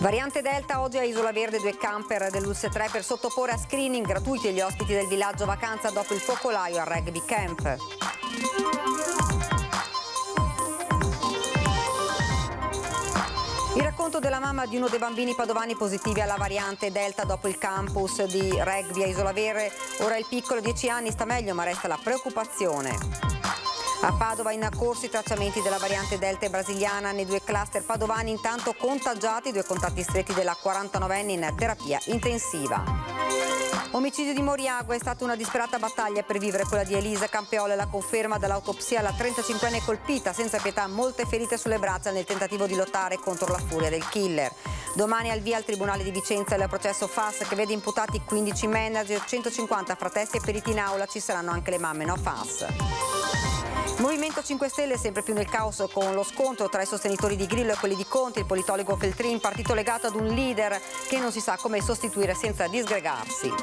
Variante Delta, oggi a Isola Verde 2 camper dell'ULSS 3 per sottoporre a screening gratuiti gli ospiti del villaggio vacanza dopo il focolaio al rugby camp. Il racconto della mamma di uno dei bambini padovani positivi alla variante Delta dopo il campus di rugby a Isola Verde. Ora il piccolo 10 anni sta meglio, ma resta la preoccupazione. A Padova in corso i tracciamenti della variante Delta e brasiliana nei 2 cluster padovani, intanto contagiati 2 contatti stretti della 49enne in terapia intensiva. Omicidio di Moriago, è stata una disperata battaglia per vivere quella di Elisa Campeola e la conferma dall'autopsia, la 35enne colpita senza pietà, molte ferite sulle braccia nel tentativo di lottare contro la furia del killer. Domani al via al Tribunale di Vicenza il processo FAS che vede imputati 15 manager, 150 fra testi e periti in aula, ci saranno anche le mamme no FAS. Movimento 5 Stelle sempre più nel caos con lo scontro tra i sostenitori di Grillo e quelli di Conte, il politologo Feltrin, partito legato ad un leader che non si sa come sostituire senza disgregarsi.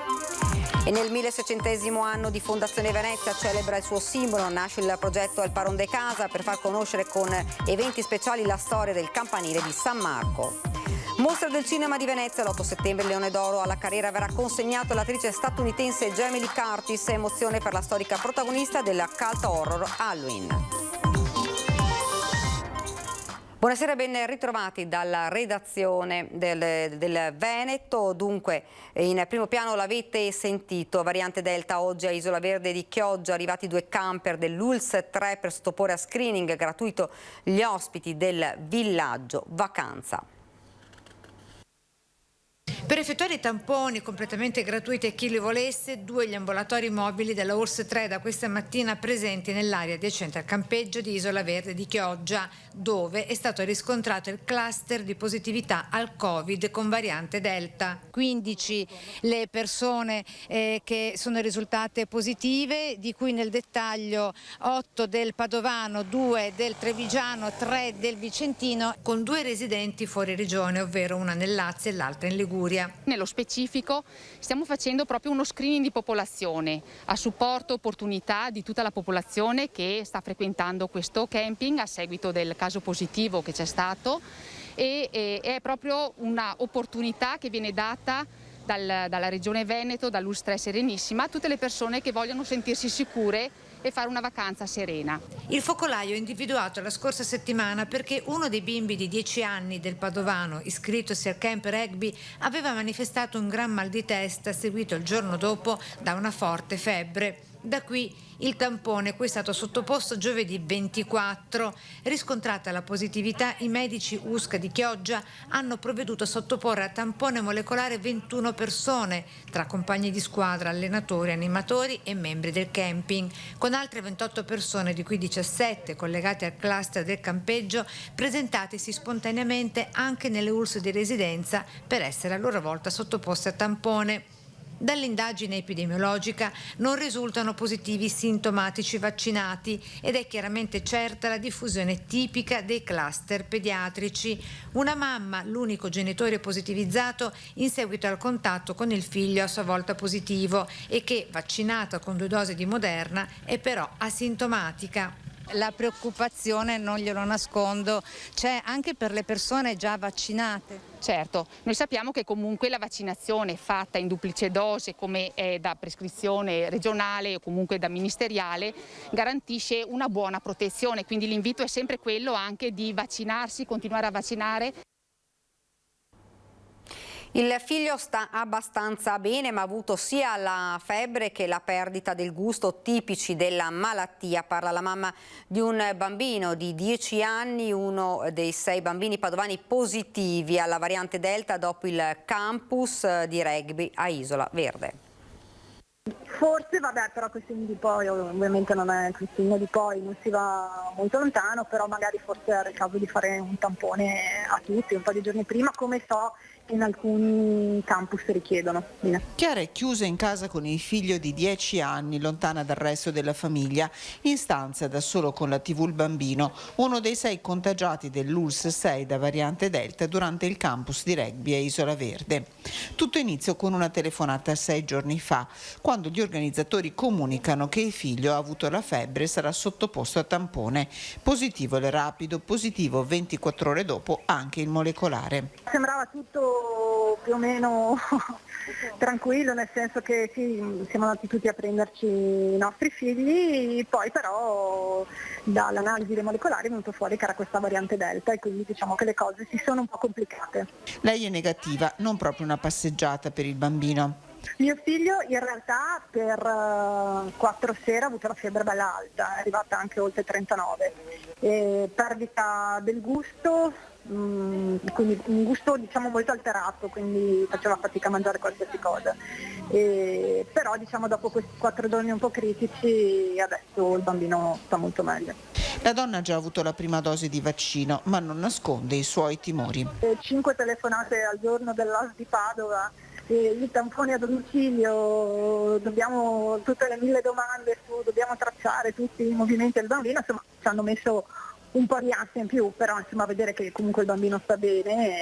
E nel 1600° anno di Fondazione Venezia celebra il suo simbolo, nasce il progetto Al Paron de Casa per far conoscere con eventi speciali la storia del campanile di San Marco. Mostra del cinema di Venezia, l'8 settembre il Leone d'Oro alla carriera verrà consegnato all'attrice statunitense Jamie Lee Curtis, emozione per la storica protagonista della cult horror Halloween. Buonasera, ben ritrovati dalla redazione del Veneto. Dunque, in primo piano l'avete sentito, variante Delta oggi a Isola Verde di Chioggia, arrivati 2 camper dell'ULSS 3 per sottoporre a screening gratuito gli ospiti del villaggio vacanza. Per effettuare i tamponi completamente gratuiti a chi li volesse, 2 gli ambulatori mobili della ULSS 3 da questa mattina presenti nell'area adiacente al campeggio di Isola Verde di Chioggia, dove è stato riscontrato il cluster di positività al Covid con variante Delta. 15 le persone che sono risultate positive, di cui nel dettaglio 8 del Padovano, 2 del Trevigiano, 3 del Vicentino, con 2 residenti fuori regione, ovvero una nel Lazio e l'altra in Liguria. Nello specifico stiamo facendo proprio uno screening di popolazione a supporto opportunità di tutta la popolazione che sta frequentando questo camping a seguito del caso positivo che c'è stato e è proprio una opportunità che viene data dalla Regione Veneto, dall'ULSS 3 Serenissima, a tutte le persone che vogliono sentirsi sicure e fare una vacanza serena. Il focolaio è individuato la scorsa settimana perché uno dei bimbi di 10 anni del Padovano, iscrittosi al camp rugby, aveva manifestato un gran mal di testa seguito il giorno dopo da una forte febbre. Da qui il tampone, cui è stato sottoposto giovedì 24. Riscontrata la positività, i medici USCA di Chioggia hanno provveduto a sottoporre a tampone molecolare 21 persone, tra compagni di squadra, allenatori, animatori e membri del camping, con altre 28 persone, di cui 17 collegate al cluster del campeggio, presentatisi spontaneamente anche nelle ULSS di residenza per essere a loro volta sottoposte a tampone. Dall'indagine epidemiologica non risultano positivi sintomatici vaccinati ed è chiaramente certa la diffusione tipica dei cluster pediatrici. Una mamma, l'unico genitore positivizzato in seguito al contatto con il figlio a sua volta positivo e che, vaccinata con 2 dosi di Moderna, è però asintomatica. La preoccupazione, non glielo nascondo, c'è anche per le persone già vaccinate. Certo, noi sappiamo che comunque la vaccinazione fatta in duplice dose, come è da prescrizione regionale o comunque da ministeriale, garantisce una buona protezione, quindi l'invito è sempre quello anche di vaccinarsi, continuare a vaccinare. Il figlio sta abbastanza bene, ma ha avuto sia la febbre che la perdita del gusto tipici della malattia. Parla la mamma di un bambino di 10 anni, uno dei 6 bambini padovani positivi alla variante Delta dopo il campus di rugby a Isola Verde. Forse, però quel segno di poi, ovviamente non è il segno di poi, non si va molto lontano, però magari forse era il caso di fare un tampone a tutti un po' di giorni prima, come so in alcuni campus richiedono. Chiara è chiusa in casa con il figlio di 10 anni, lontana dal resto della famiglia, in stanza da solo con la TV il bambino, uno dei 6 contagiati dell'ULSS 6 da variante Delta durante il campus di rugby a Isola Verde. Tutto inizia con una telefonata 6 giorni fa, quando gli organizzatori comunicano che il figlio ha avuto la febbre e sarà sottoposto a tampone. Positivo il rapido, positivo 24 ore dopo anche il molecolare. Sembrava tutto più o meno tranquillo, nel senso che sì, siamo andati tutti a prenderci i nostri figli, poi però dall'analisi dei molecolari è venuto fuori che era questa variante Delta e quindi diciamo che le cose si sono un po' complicate. Lei è negativa, non proprio una passeggiata per il bambino. Mio figlio in realtà per 4 sere ha avuto la febbre bella alta, è arrivata anche oltre 39, perdita del gusto, quindi un gusto diciamo molto alterato, quindi faceva fatica a mangiare qualsiasi cosa, però diciamo dopo questi 4 giorni un po' critici adesso il bambino sta molto meglio. La donna ha già avuto la prima dose di vaccino ma non nasconde i suoi timori. 5 telefonate al giorno dell'AS di Padova, i tamponi a domicilio, dobbiamo tutte le 1000 domande dobbiamo tracciare tutti i movimenti del bambino, insomma ci hanno messo un po' di ansia in più, però insomma vedere che comunque il bambino sta bene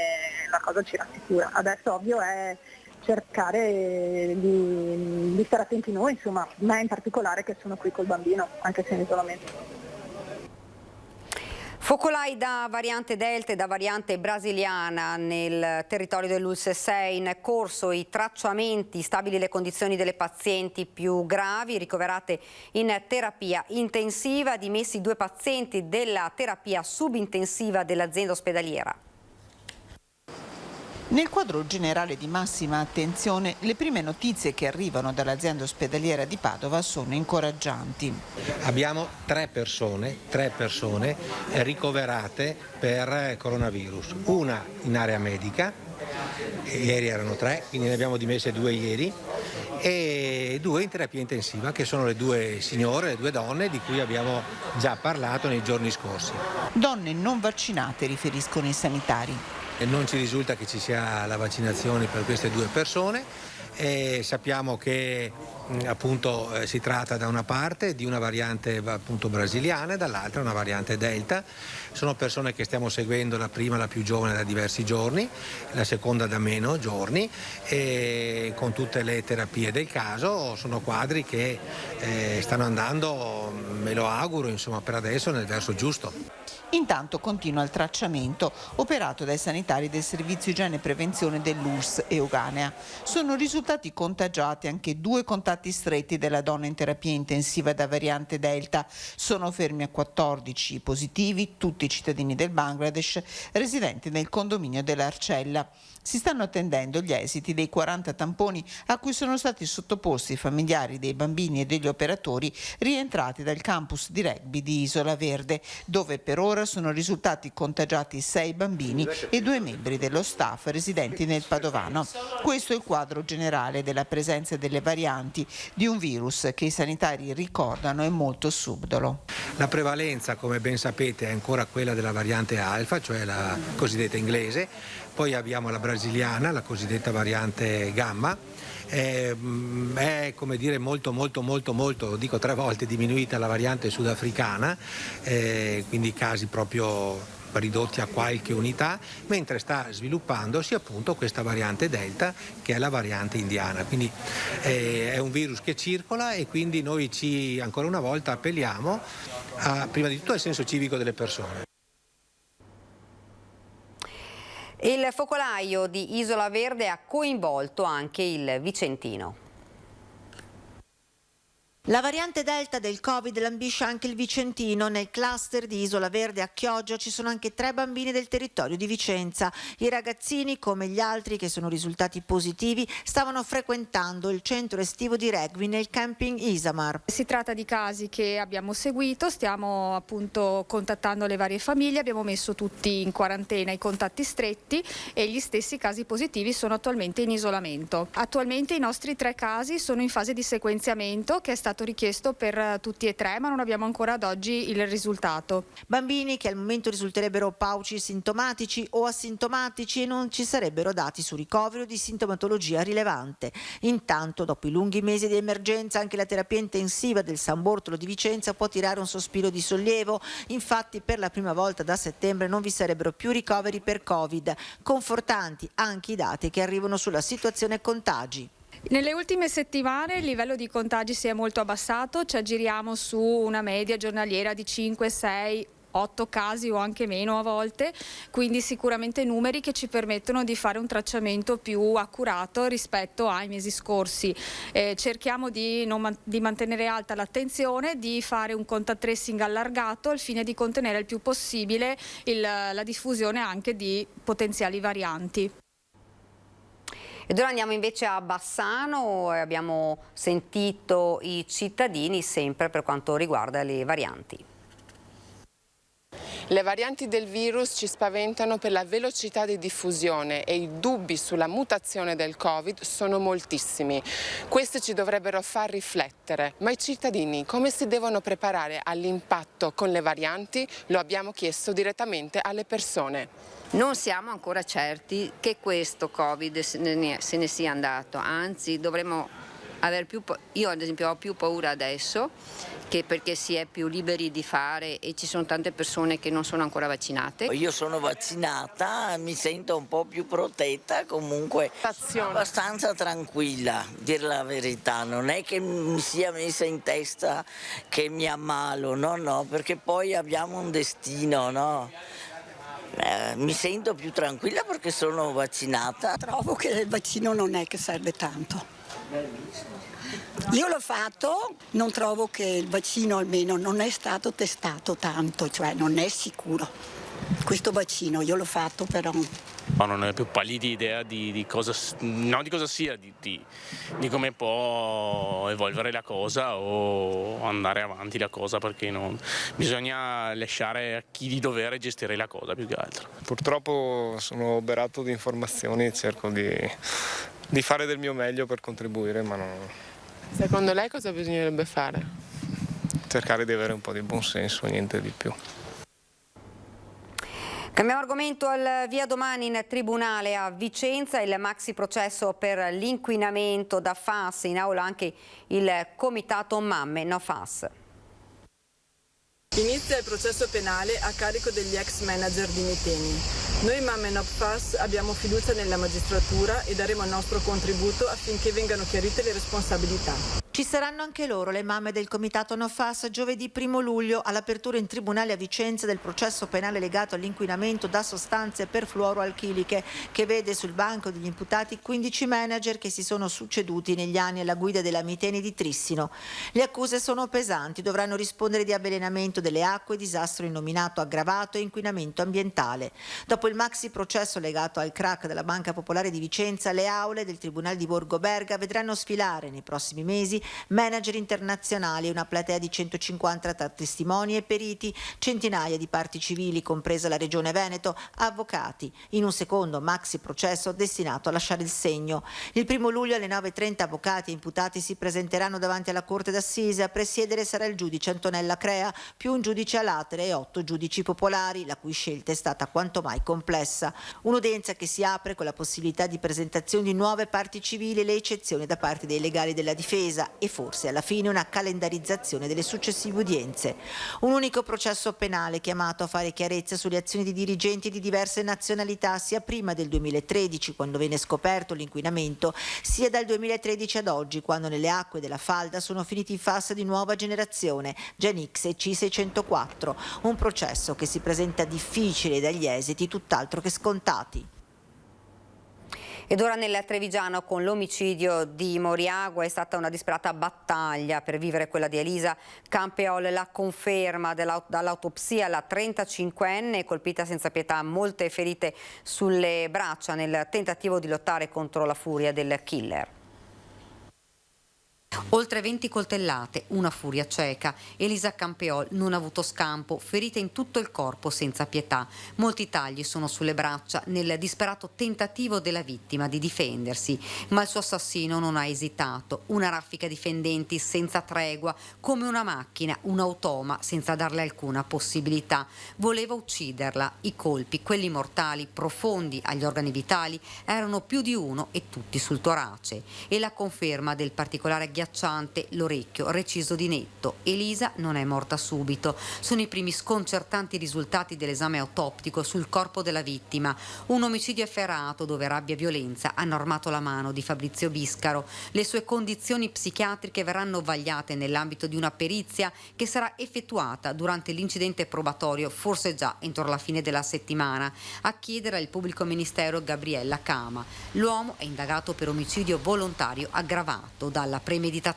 la cosa ci rassicura. Adesso ovvio è cercare di stare attenti noi, insomma, me in particolare che sono qui col bambino, anche se in isolamento. Focolai da variante Delta e da variante brasiliana nel territorio dell'ULSS 6, in corso i tracciamenti, stabili le condizioni delle pazienti più gravi ricoverate in terapia intensiva, dimessi 2 pazienti della terapia subintensiva dell'azienda ospedaliera. Nel quadro generale di massima attenzione, le prime notizie che arrivano dall'azienda ospedaliera di Padova sono incoraggianti. Abbiamo 3 persone ricoverate per coronavirus, una in area medica, ieri erano 3, quindi ne abbiamo dimesse 2 ieri, e 2 in terapia intensiva, che sono le 2 signore, le 2 donne di cui abbiamo già parlato nei giorni scorsi. Donne non vaccinate, riferiscono i sanitari. Non ci risulta che ci sia la vaccinazione per queste 2 persone e sappiamo che appunto si tratta da una parte di una variante appunto brasiliana e dall'altra una variante Delta. Sono persone che stiamo seguendo, la prima, la più giovane, da diversi giorni, la seconda da meno giorni, e con tutte le terapie del caso. Sono quadri che stanno andando, me lo auguro, insomma, per adesso nel verso giusto. Intanto continua il tracciamento operato dai sanitari del Servizio Igiene e Prevenzione dell'ULSS Euganea. Sono risultati contagiati anche 2 contatti stretti della donna in terapia intensiva da variante Delta. Sono fermi a 14 positivi, tutti cittadini del Bangladesh, residenti nel condominio dell'Arcella. Si stanno attendendo gli esiti dei 40 tamponi a cui sono stati sottoposti i familiari dei bambini e degli operatori rientrati dal campus di rugby di Isola Verde, dove per ora sono risultati contagiati 6 bambini e 2 membri dello staff residenti nel Padovano. Questo è il quadro generale della presenza delle varianti di un virus che i sanitari ricordano è molto subdolo. La prevalenza, come ben sapete, è ancora quella della variante alfa, cioè la cosiddetta inglese. Poi abbiamo la brasiliana, la cosiddetta variante gamma. È come dire molto, dico 3 volte diminuita la variante sudafricana, quindi casi proprio ridotti a qualche unità, mentre sta sviluppandosi appunto questa variante Delta, che è la variante indiana. Quindi è un virus che circola e quindi noi ancora una volta appelliamo prima di tutto al senso civico delle persone. Il focolaio di Isola Verde ha coinvolto anche il Vicentino. La variante Delta del Covid lambisce anche il Vicentino. Nel cluster di Isola Verde a Chioggia ci sono anche 3 bambini del territorio di Vicenza. I ragazzini, come gli altri che sono risultati positivi, stavano frequentando il centro estivo di rugby nel camping Isamar. Si tratta di casi che abbiamo seguito, stiamo appunto contattando le varie famiglie, abbiamo messo tutti in quarantena i contatti stretti e gli stessi casi positivi sono attualmente in isolamento. Attualmente i nostri 3 casi sono in fase di sequenziamento che è stato stato richiesto per tutti e tre, ma non abbiamo ancora ad oggi il risultato. Bambini che al momento risulterebbero pauci sintomatici o asintomatici e non ci sarebbero dati su ricovero di sintomatologia rilevante. Intanto, dopo i lunghi mesi di emergenza, anche la terapia intensiva del San Bortolo di Vicenza può tirare un sospiro di sollievo. Infatti, per la prima volta da settembre non vi sarebbero più ricoveri per Covid. Confortanti anche i dati che arrivano sulla situazione contagi. Nelle ultime settimane il livello di contagi si è molto abbassato, ci aggiriamo su una media giornaliera di 5, 6, 8 casi o anche meno a volte, quindi sicuramente numeri che ci permettono di fare un tracciamento più accurato rispetto ai mesi scorsi. Cerchiamo di mantenere alta l'attenzione, di fare un contact tracing allargato al fine di contenere il più possibile la diffusione anche di potenziali varianti. Ed ora andiamo invece a Bassano e abbiamo sentito i cittadini sempre per quanto riguarda le varianti. Le varianti del virus ci spaventano per la velocità di diffusione e i dubbi sulla mutazione del Covid sono moltissimi. Questi ci dovrebbero far riflettere, ma i cittadini come si devono preparare all'impatto con le varianti? Lo abbiamo chiesto direttamente alle persone. Non siamo ancora certi che questo Covid se ne sia andato, anzi dovremmo avere io ad esempio ho più paura adesso che perché si è più liberi di fare e ci sono tante persone che non sono ancora vaccinate. Io sono vaccinata, mi sento un po' più protetta, comunque abbastanza tranquilla, dir la verità, non è che mi sia messa in testa che mi ammalo, no, perché poi abbiamo un destino, no? Mi sento più tranquilla perché sono vaccinata. Trovo che il vaccino non è che serve tanto. Io l'ho fatto, non trovo che il vaccino almeno non è stato testato tanto, cioè non è sicuro. Questo vaccino io l'ho fatto però. Ma non ho più pallida idea di cosa, non di cosa sia, di come può evolvere la cosa o andare avanti la cosa, perché bisogna lasciare a chi di dovere gestire la cosa più che altro. Purtroppo sono oberato di informazioni e cerco di fare del mio meglio per contribuire, ma non... Secondo lei cosa bisognerebbe fare? Cercare di avere un po' di buonsenso, niente di più. Cambiamo argomento. Al via domani in tribunale a Vicenza il maxi processo per l'inquinamento da FAS, in aula anche il comitato Mamme No FAS. Inizia il processo penale a carico degli ex manager di Miteni. Noi Mamme No FAS abbiamo fiducia nella magistratura e daremo il nostro contributo affinché vengano chiarite le responsabilità. Ci saranno anche loro, le mamme del comitato No FAS, giovedì 1 luglio all'apertura in tribunale a Vicenza del processo penale legato all'inquinamento da sostanze perfluoroalchiliche, che vede sul banco degli imputati 15 manager che si sono succeduti negli anni alla guida della Miteni di Trissino. Le accuse sono pesanti, dovranno rispondere di avvelenamento delle acque, disastro innominato aggravato e inquinamento ambientale. Dopo il maxi processo legato al crack della Banca Popolare di Vicenza, le aule del Tribunale di Borgo Berga vedranno sfilare nei prossimi mesi manager internazionali e una platea di 150 tra testimoni e periti, centinaia di parti civili, compresa la Regione Veneto, avvocati, in un secondo maxi processo destinato a lasciare il segno. Il 1 luglio alle 9:30 avvocati e imputati si presenteranno davanti alla Corte d'Assise. A presiedere sarà il giudice Antonella Crea, più un giudice a latere e 8 giudici popolari, la cui scelta è stata quanto mai complessa. Un'udienza che si apre con la possibilità di presentazione di nuove parti civili e le eccezioni da parte dei legali della difesa e forse alla fine una calendarizzazione delle successive udienze. Un unico processo penale chiamato a fare chiarezza sulle azioni di dirigenti di diverse nazionalità, sia prima del 2013, quando venne scoperto l'inquinamento, sia dal 2013 ad oggi, quando nelle acque della falda sono finiti i FAS di nuova generazione, Genix e C604. Un processo che si presenta difficile e dagli esiti tutt'altro che scontati. Ed ora nel Trevigiano, con l'omicidio di Moriagua, è stata una disperata battaglia per vivere quella di Elisa Campeol. La conferma dall'autopsia, la 35enne colpita senza pietà, molte ferite sulle braccia nel tentativo di lottare contro la furia del killer. Oltre 20 coltellate, una furia cieca. Elisa Campeol non ha avuto scampo, ferita in tutto il corpo senza pietà. Molti tagli sono sulle braccia nel disperato tentativo della vittima di difendersi, ma il suo assassino non ha esitato. Una raffica di fendenti senza tregua, come una macchina, un automa senza darle alcuna possibilità. Voleva ucciderla. I colpi, quelli mortali, profondi agli organi vitali, erano più di uno e tutti sul torace. E la conferma del particolare ghiacciante, l'orecchio reciso di netto. Elisa non è morta subito. Sono i primi sconcertanti risultati dell'esame autoptico sul corpo della vittima. Un omicidio efferato dove rabbia e violenza hanno armato la mano di Fabrizio Biscaro. Le sue condizioni psichiatriche verranno vagliate nell'ambito di una perizia che sarà effettuata durante l'incidente probatorio, forse già entro la fine della settimana. A chiedere il pubblico ministero Gabriella Cama. L'uomo è indagato per omicidio volontario aggravato dalla premeditazione,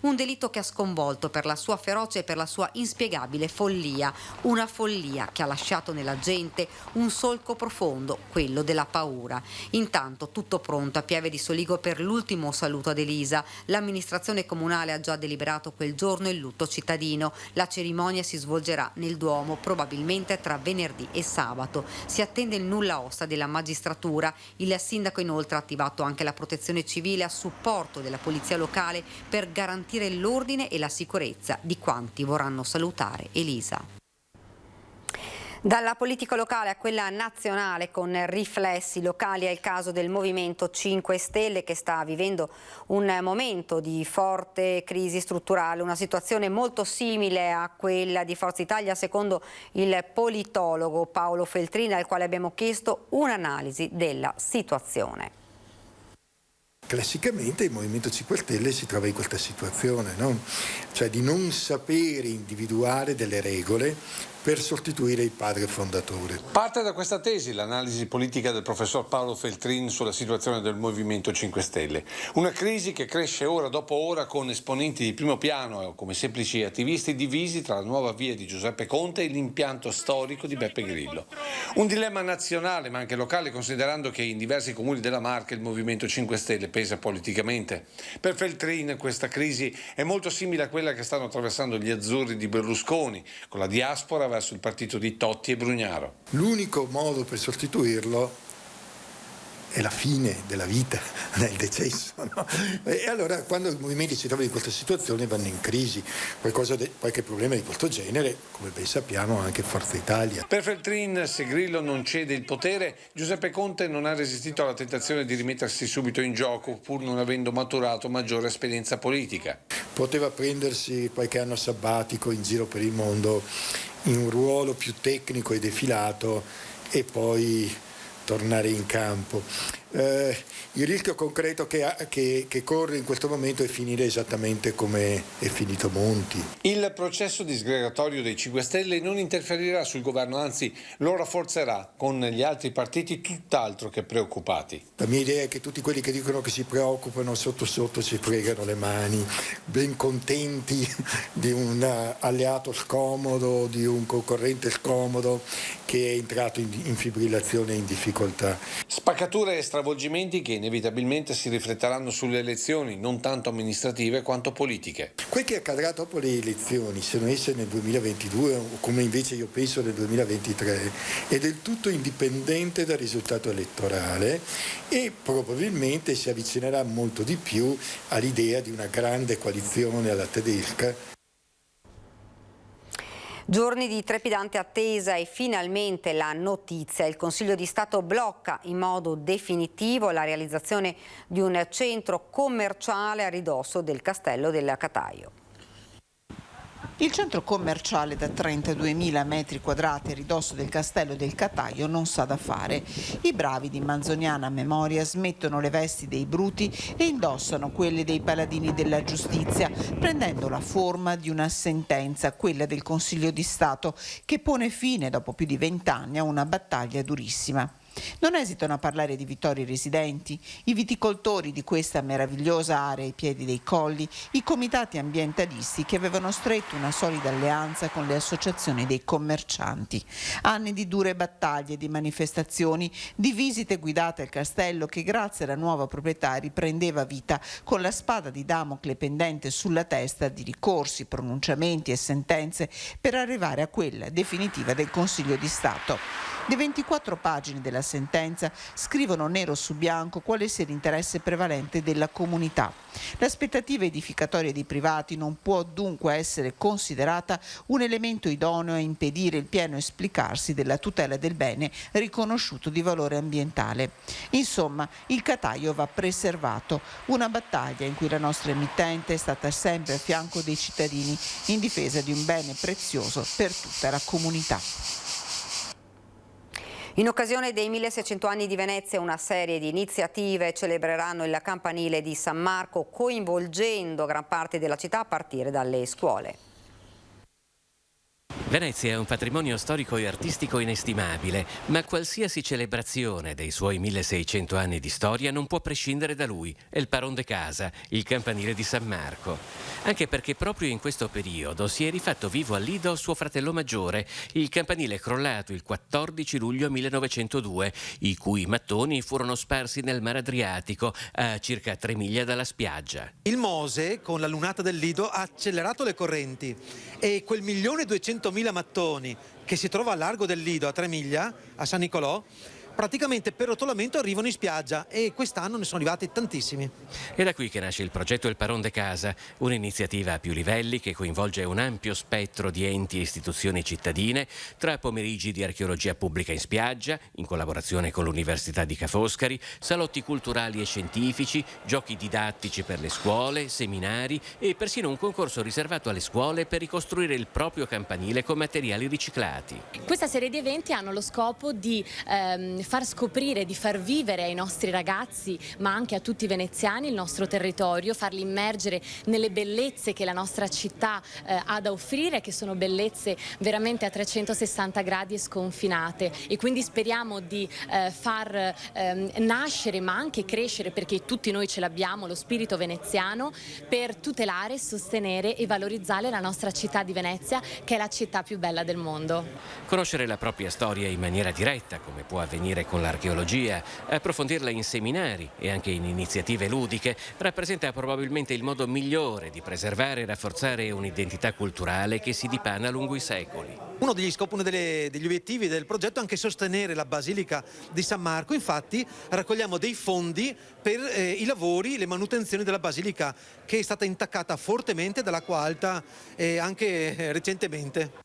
un delitto che ha sconvolto per la sua ferocia e per la sua inspiegabile follia, una follia che ha lasciato nella gente un solco profondo, quello della paura. Intanto tutto pronto a Pieve di Soligo per l'ultimo saluto ad Elisa. L'amministrazione comunale ha già deliberato quel giorno il lutto cittadino. La cerimonia si svolgerà nel Duomo probabilmente tra venerdì e sabato. Si attende il nulla osta della magistratura. Il sindaco inoltre ha attivato anche la protezione civile a supporto della polizia locale per garantire l'ordine e la sicurezza di quanti vorranno salutare Elisa. Dalla politica locale a quella nazionale con riflessi locali è il caso del Movimento 5 Stelle che sta vivendo un momento di forte crisi strutturale, una situazione molto simile a quella di Forza Italia secondo il politologo Paolo Feltrin, al quale abbiamo chiesto un'analisi della situazione. Classicamente il Movimento 5 Stelle si trova in questa situazione, no? Cioè di non sapere individuare delle regole per sostituire il padre fondatore. Parte da questa tesi l'analisi politica del professor Paolo Feltrin sulla situazione del Movimento 5 Stelle. Una crisi che cresce ora dopo ora con esponenti di primo piano come semplici attivisti divisi tra la nuova via di Giuseppe Conte e l'impianto storico di Beppe Grillo. Un dilemma nazionale ma anche locale, considerando che in diversi comuni della Marca il Movimento 5 Stelle pesa politicamente. Per Feltrin questa crisi è molto simile a quella che stanno attraversando gli azzurri di Berlusconi, con la diaspora verso il partito di Totti e Brugnaro. L'unico modo per sostituirlo è la fine della vita, nel decesso, no? E allora quando i movimenti si trovano in questa situazione vanno in crisi. Qualche problema di questo genere, come ben sappiamo, anche Forza Italia. Per Feltrin, se Grillo non cede il potere, Giuseppe Conte non ha resistito alla tentazione di rimettersi subito in gioco, pur non avendo maturato maggiore esperienza politica. Poteva prendersi qualche anno sabbatico in giro per il mondo in un ruolo più tecnico e defilato e poi tornare in campo. Il rischio concreto che corre in questo momento è finire esattamente come è finito Monti. Il processo disgregatorio dei 5 Stelle non interferirà sul governo, anzi lo rafforzerà, con gli altri partiti tutt'altro che preoccupati. La mia idea è che tutti quelli che dicono che si preoccupano sotto sotto si fregano le mani, ben contenti di un alleato scomodo, di un concorrente scomodo che è entrato in fibrillazione e in difficoltà. Spaccature e stravolgimenti che inevitabilmente si rifletteranno sulle elezioni, non tanto amministrative quanto politiche. Quel che accadrà dopo le elezioni, siano esse nel 2022 o come invece io penso nel 2023, è del tutto indipendente dal risultato elettorale e probabilmente si avvicinerà molto di più all'idea di una grande coalizione alla tedesca. Giorni di trepidante attesa e finalmente la notizia. Il Consiglio di Stato blocca in modo definitivo la realizzazione di un centro commerciale a ridosso del Castello del Cataio. Il centro commerciale da 32.000 metri quadrati a ridosso del Castello del Cataio non sa da fare. I bravi di Manzoniana Memoria smettono le vesti dei bruti e indossano quelle dei paladini della giustizia, prendendo la forma di una sentenza, quella del Consiglio di Stato, che pone fine dopo più di 20 anni a una battaglia durissima. Non esitano a parlare di Vittorio i residenti, i viticoltori di questa meravigliosa area ai piedi dei colli, i comitati ambientalisti che avevano stretto una solida alleanza con le associazioni dei commercianti. Anni di dure battaglie, di manifestazioni, di visite guidate al castello che grazie alla nuova proprietà riprendeva vita con la spada di Damocle pendente sulla testa di ricorsi, pronunciamenti e sentenze per arrivare a quella definitiva del Consiglio di Stato. Le 24 pagine della sentenza scrivono nero su bianco quale sia l'interesse prevalente della comunità. L'aspettativa edificatoria dei privati non può dunque essere considerata un elemento idoneo a impedire il pieno esplicarsi della tutela del bene riconosciuto di valore ambientale. Insomma, il Cataio va preservato, una battaglia in cui la nostra emittente è stata sempre a fianco dei cittadini in difesa di un bene prezioso per tutta la comunità. In occasione dei 1600 anni di Venezia una serie di iniziative celebreranno il campanile di San Marco coinvolgendo gran parte della città a partire dalle scuole. Venezia è un patrimonio storico e artistico inestimabile, ma qualsiasi celebrazione dei suoi 1600 anni di storia non può prescindere da lui, il Paron de Casa, il campanile di San Marco. Anche perché proprio in questo periodo si è rifatto vivo al Lido suo fratello maggiore, il campanile crollato il 14 luglio 1902, i cui mattoni furono sparsi nel Mar Adriatico, a circa 3 miglia dalla spiaggia. Il Mose, con la lunata del Lido, ha accelerato le correnti e quel 1.200.000 mattoni che si trova a largo del Lido, a 3 miglia, a San Nicolò, praticamente per rotolamento arrivano in spiaggia e quest'anno ne sono arrivati tantissimi. È da qui che nasce il progetto Il Paron de Casa, un'iniziativa a più livelli che coinvolge un ampio spettro di enti e istituzioni cittadine, tra pomeriggi di archeologia pubblica in spiaggia, in collaborazione con l'Università di Ca' Foscari, salotti culturali e scientifici, giochi didattici per le scuole, seminari e persino un concorso riservato alle scuole per ricostruire il proprio campanile con materiali riciclati. Questa serie di eventi hanno lo scopo di far scoprire, di far vivere ai nostri ragazzi, ma anche a tutti i veneziani, il nostro territorio, farli immergere nelle bellezze che la nostra città ha da offrire, che sono bellezze veramente a 360 gradi e sconfinate, e quindi speriamo di far nascere ma anche crescere, perché tutti noi ce l'abbiamo, lo spirito veneziano, per tutelare, sostenere e valorizzare la nostra città di Venezia, che è la città più bella del mondo. Conoscere la propria storia in maniera diretta, come può avvenire con l'archeologia, approfondirla in seminari e anche in iniziative ludiche, rappresenta probabilmente il modo migliore di preservare e rafforzare un'identità culturale che si dipana lungo i secoli. Uno degli scopi, degli obiettivi del progetto è anche sostenere la Basilica di San Marco. Infatti raccogliamo dei fondi per i lavori, le manutenzioni della Basilica, che è stata intaccata fortemente dall'acqua alta anche recentemente.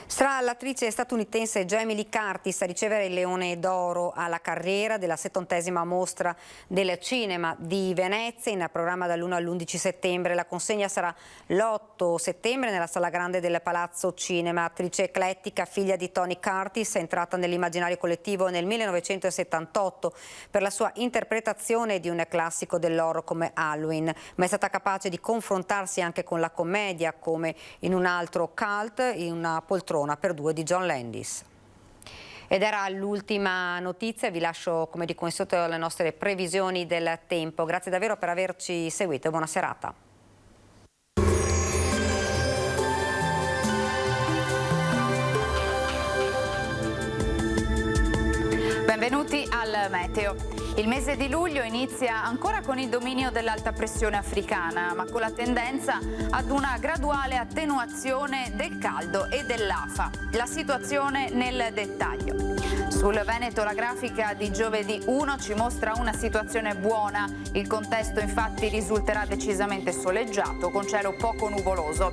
Sarà l'attrice statunitense Jamie Lee Curtis a ricevere il Leone d'Oro alla carriera della 70ª mostra del cinema di Venezia, in programma dall'1 all'11 settembre. La consegna sarà l'8 settembre nella Sala Grande del Palazzo Cinema. Attrice eclettica, figlia di Tony Curtis, è entrata nell'immaginario collettivo nel 1978 per la sua interpretazione di un classico dell'horror come Halloween, ma è stata capace di confrontarsi anche con la commedia, come in un altro cult, in Una poltrona per due di John Landis. Ed era l'ultima notizia, vi lascio come di consueto alle nostre previsioni del tempo. Grazie davvero per averci seguito e buona serata. Benvenuti al Meteo. Il mese di luglio inizia ancora con il dominio dell'alta pressione africana, ma con la tendenza ad una graduale attenuazione del caldo e dell'afa. La situazione nel dettaglio. Sul Veneto la grafica di giovedì 1 ci mostra una situazione buona. Il contesto infatti risulterà decisamente soleggiato, con cielo poco nuvoloso.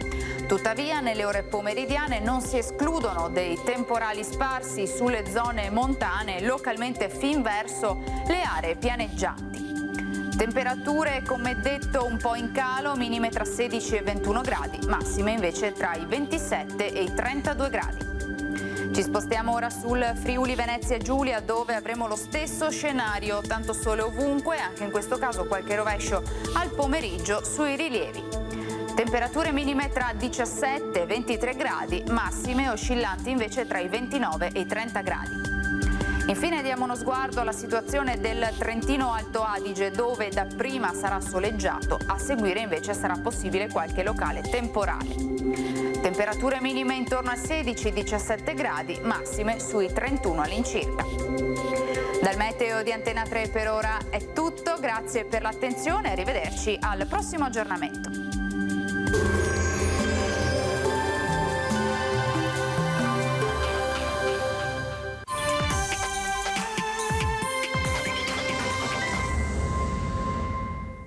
Tuttavia nelle ore pomeridiane non si escludono dei temporali sparsi sulle zone montane, localmente fin verso le aree pianeggianti. Temperature, come detto, un po' in calo, minime tra 16 e 21 gradi, massime invece tra i 27 e i 32 gradi. Ci spostiamo ora sul Friuli Venezia Giulia, dove avremo lo stesso scenario, tanto sole ovunque, anche in questo caso qualche rovescio al pomeriggio sui rilievi. Temperature minime tra 17 e 23 gradi, massime oscillanti invece tra i 29 e i 30 gradi. Infine diamo uno sguardo alla situazione del Trentino Alto Adige, dove dapprima sarà soleggiato, a seguire invece sarà possibile qualche locale temporale. Temperature minime intorno a 16-17 gradi, massime sui 31 all'incirca. Dal meteo di Antena 3 per ora è tutto, grazie per l'attenzione e arrivederci al prossimo aggiornamento.